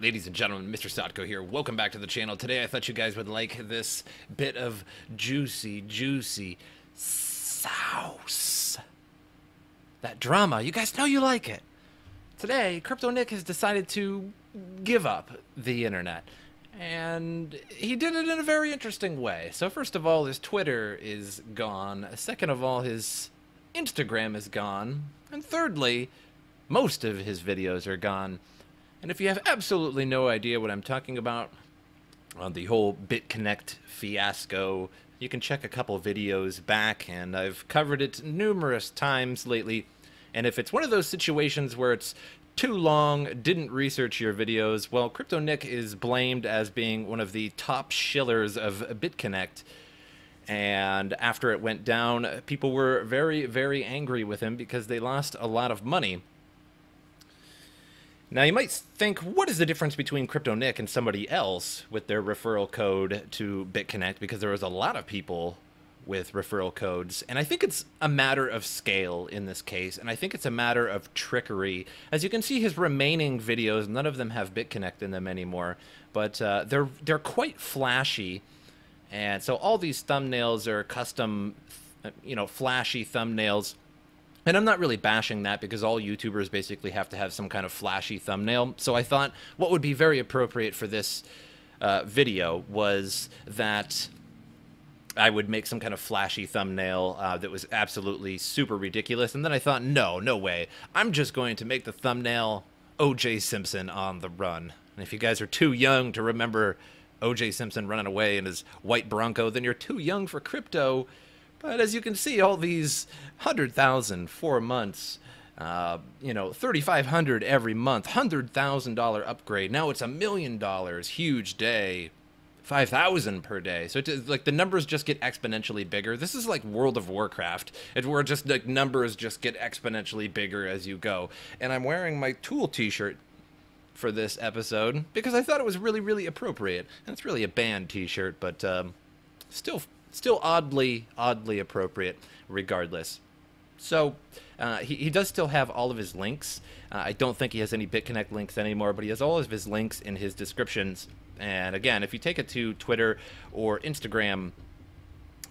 Ladies and gentlemen, MrSotko here. Welcome back to the channel. Today I thought you guys would like this bit of juicy sauce. That drama. You guys know you like it. Today, CryptoNick has decided to give up the internet. And he did it in a very interesting way. So first of all, his Twitter is gone. Second of all, his Instagram is gone. And thirdly, most of his videos are gone. And if you have absolutely no idea what I'm talking about on the whole BitConnect fiasco, you can check a couple videos back, and I've covered it numerous times lately. And if it's one of those situations where it's too long, didn't research your videos, well, CryptoNick is blamed as being one of the top shillers of BitConnect. And after it went down, people were very angry with him because they lost a lot of money. Now, you might think, what is the difference between CryptoNick and somebody else with their referral code to BitConnect? Because there was a lot of people with referral codes. And I think it's a matter of scale in this case. And I think it's a matter of trickery. As you can see, his remaining videos, none of them have BitConnect in them anymore. But they're quite flashy. And so all these thumbnails are custom, flashy thumbnails. And I'm not really bashing that because all YouTubers basically have to have some kind of flashy thumbnail. So I thought what would be very appropriate for this video was that I would make some kind of flashy thumbnail that was absolutely super ridiculous. And then I thought, no way. I'm just going to make the thumbnail O.J. Simpson on the run. And if you guys are too young to remember O.J. Simpson running away in his white Bronco, then you're too young for crypto. But as you can see, all these 100,000 4 months, 3,500 every month, $100,000 upgrade. Now it's $1 million, huge day, 5,000 per day. So it's like the numbers just get exponentially bigger. This is like World of Warcraft, where just like numbers just get exponentially bigger as you go. And I'm wearing my Tool t-shirt for this episode because I thought it was really appropriate. And it's really a band t-shirt, but still oddly appropriate regardless. So he does still have all of his links. I don't think he has any BitConnect links anymore, but he has all of his links in his descriptions. And again, if you take it to Twitter or Instagram,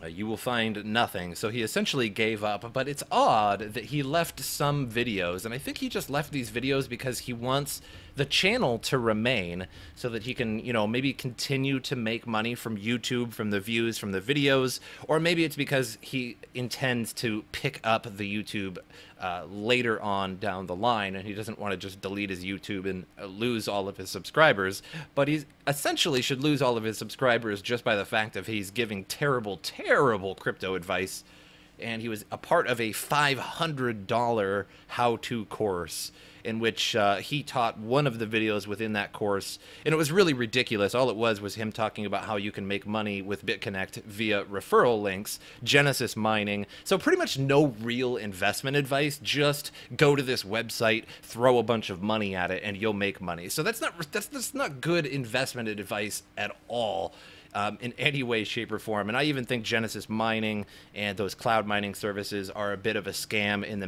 you will find nothing. So he essentially gave up, but it's odd that he left some videos, and I think he just left these videos because he wants the channel to remain so that he can, maybe continue to make money from YouTube, from the views, from the videos, or maybe it's because he intends to pick up the YouTube later on down the line, and he doesn't want to just delete his YouTube and lose all of his subscribers. But he essentially should lose all of his subscribers just by the fact that he's giving terrible crypto advice. And he was a part of a $500 how-to course in which he taught one of the videos within that course. And it was really ridiculous. All it was him talking about how you can make money with BitConnect via referral links, Genesis mining. So pretty much no real investment advice. Just go to this website, throw a bunch of money at it, and you'll make money. So that's not good investment advice at all. In any way, shape, or form. And I even think Genesis mining and those cloud mining services are a bit of a scam in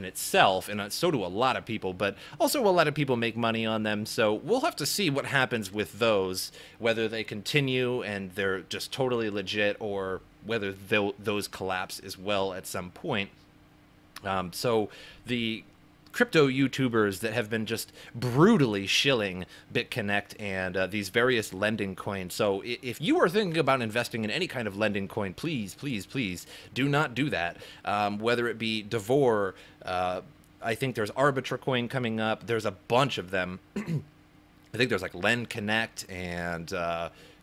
itself, and so do a lot of people, but also a lot of people make money on them. So we'll have to see what happens with those, whether they continue and they're just totally legit, or whether those collapse as well at some point. So the crypto YouTubers that have been just brutally shilling BitConnect and these various lending coins. So if you are thinking about investing in any kind of lending coin, please do not do that. Whether it be Devor, I think there's Arbitra coin coming up. There's a bunch of them. I think there's like Lend Connect, and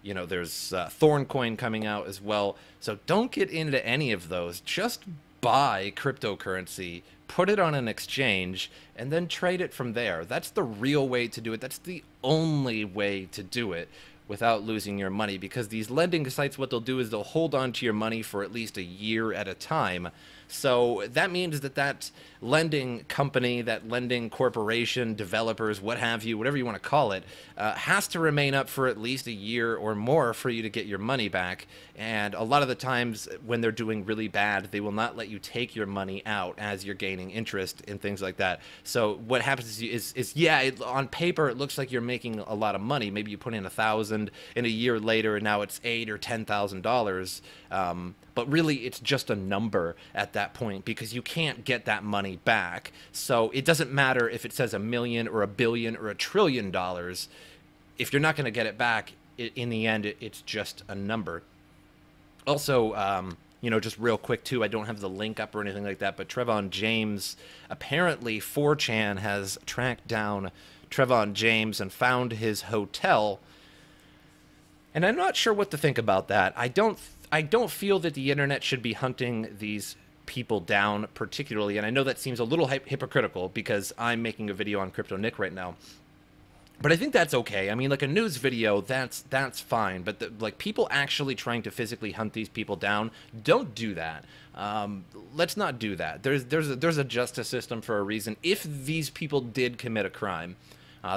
there's Thorn coin coming out as well. So don't get into any of those. Just buy cryptocurrency, put it on an exchange, and then trade it from there. That's the real way to do it. That's the only way to do it without losing your money, because these lending sites, what they'll do is they'll hold on to your money for at least a year at a time. So that means that that lending company, that lending corporation, developers, what have you, whatever you want to call it, has to remain up for at least a year or more for you to get your money back. And a lot of the times when they're doing really bad, they will not let you take your money out as you're gaining interest in things like that. So what happens is yeah, on paper it looks like you're making a lot of money. Maybe you put in $1,000, and a year later, and now it's $8,000 or $10,000. But really, it's just a number at that point because you can't get that money back. So it doesn't matter if it says $1 million or $1 billion or $1 trillion. If you're not going to get it back, in the end, it's just a number. Also, you know, just real quick too, I don't have the link up or anything like that, but Trevon James, apparently 4chan has tracked down Trevon James and found his hotel. And I'm not sure what to think about that. I don't feel that the internet should be hunting these people down particularly, and I know that seems a little hypocritical because I'm making a video on CryptoNick right now. But I think that's okay. I mean, like a news video, that's fine. But like people actually trying to physically hunt these people down, don't do that. Let's not do that. There's a justice system for a reason. If these people did commit a crime,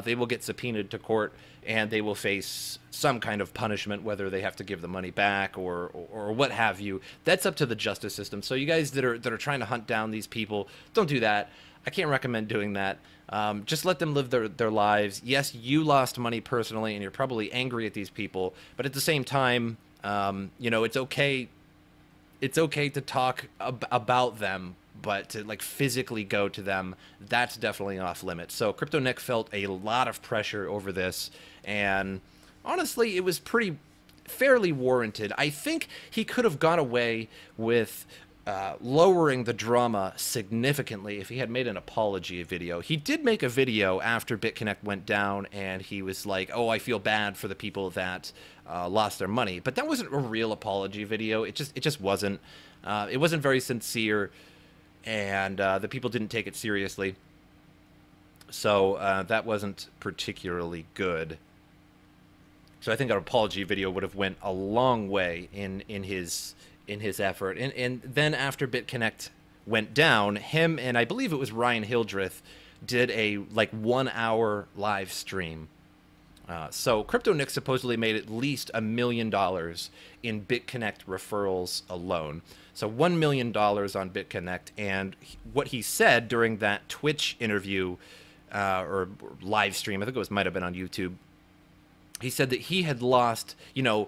they will get subpoenaed to court and they will face some kind of punishment, whether they have to give the money back or what have you. That's up to the justice system. So you guys that are trying to hunt down these people, don't do that. I can't recommend doing that. Just let them live their lives. Yes, you lost money personally, and you're probably angry at these people. But at the same time, you know, it's okay. It's okay to talk about them, but to like physically go to them, that's definitely off limits. So CryptoNick felt a lot of pressure over this, and honestly, it was fairly warranted. I think he could have got away with lowering the drama significantly if he had made an apology video. He did make a video after BitConnect went down, and he was like, oh, I feel bad for the people that lost their money. But that wasn't a real apology video. It just wasn't. It wasn't very sincere, and the people didn't take it seriously. So that wasn't particularly good. So I think an apology video would have went a long way in his effort. And then after BitConnect went down, him and I believe it was Ryan Hildreth did a like 1 hour live stream. So CryptoNick supposedly made at least $1 million in BitConnect referrals alone. So $1 million on BitConnect. And what he said during that Twitch interview or live stream, I think it might have been on YouTube, he said that he had lost, you know,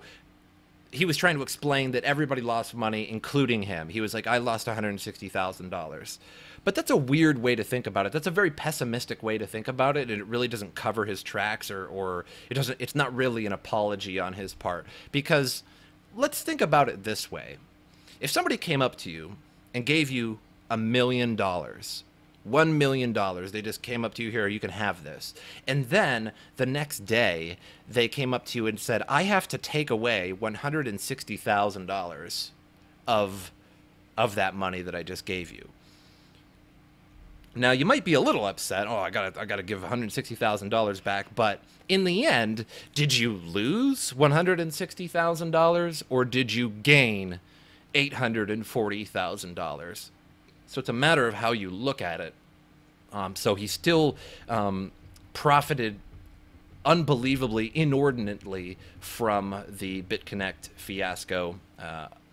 he was trying to explain that everybody lost money, including him. He was like, I lost $160,000. But that's a weird way to think about it. That's a very pessimistic way to think about it, and it really doesn't cover his tracks, or it's not really an apology on his part. Because let's think about it this way. If somebody came up to you and gave you $1 million, $1 million, they just came up to you, here, you can have this. And then the next day, they came up to you and said, I have to take away $160,000 of that money that I just gave you. Now, you might be a little upset. Oh, I gotta give $160,000 back. But in the end, did you lose $160,000 or did you gain $840,000? So it's a matter of how you look at it. So he still profited unbelievably, inordinately from the BitConnect fiasco.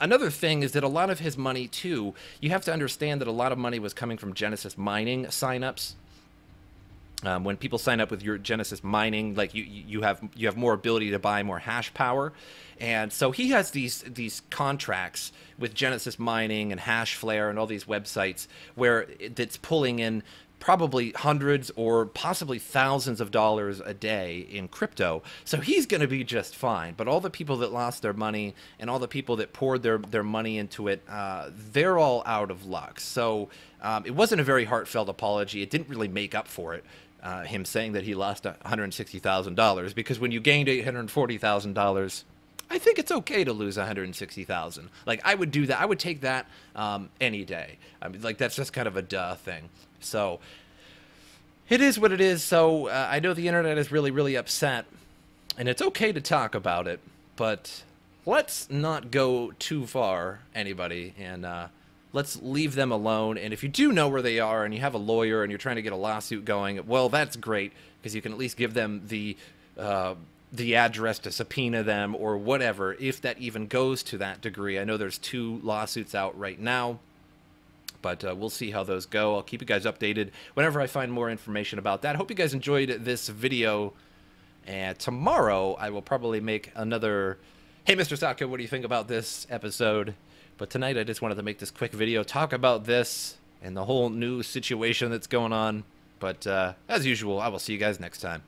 Another thing is that a lot of his money, too, you have to understand that a lot of money was coming from Genesis mining signups. When people sign up with your Genesis mining, like you have more ability to buy more hash power. And so he has these contracts with Genesis Mining and Hashflare and all these websites where it's pulling in probably hundreds or possibly thousands of dollars a day in crypto. So he's going to be just fine. But all the people that lost their money and all the people that poured their money into it, they're all out of luck. So it wasn't a very heartfelt apology. It didn't really make up for it. Him saying that he lost $160,000, because when you gained $840,000, I think it's okay to lose $160,000. Like, I would do that. I would take that any day. I mean, like, that's just kind of a duh thing. So it is what it is. So I know the internet is really, really upset, and it's okay to talk about it, but let's not go too far, anybody, and let's leave them alone. And if you do know where they are and you have a lawyer and you're trying to get a lawsuit going, well, that's great, because you can at least give them the address to subpoena them or whatever, if that even goes to that degree. I know there's 2 lawsuits out right now, but we'll see how those go. I'll keep you guys updated whenever I find more information about that. Hope you guys enjoyed this video. And tomorrow I will probably make another, hey, MrSotko, what do you think about this episode? But tonight I just wanted to make this quick video, talk about this and the whole new situation that's going on. But as usual, I will see you guys next time.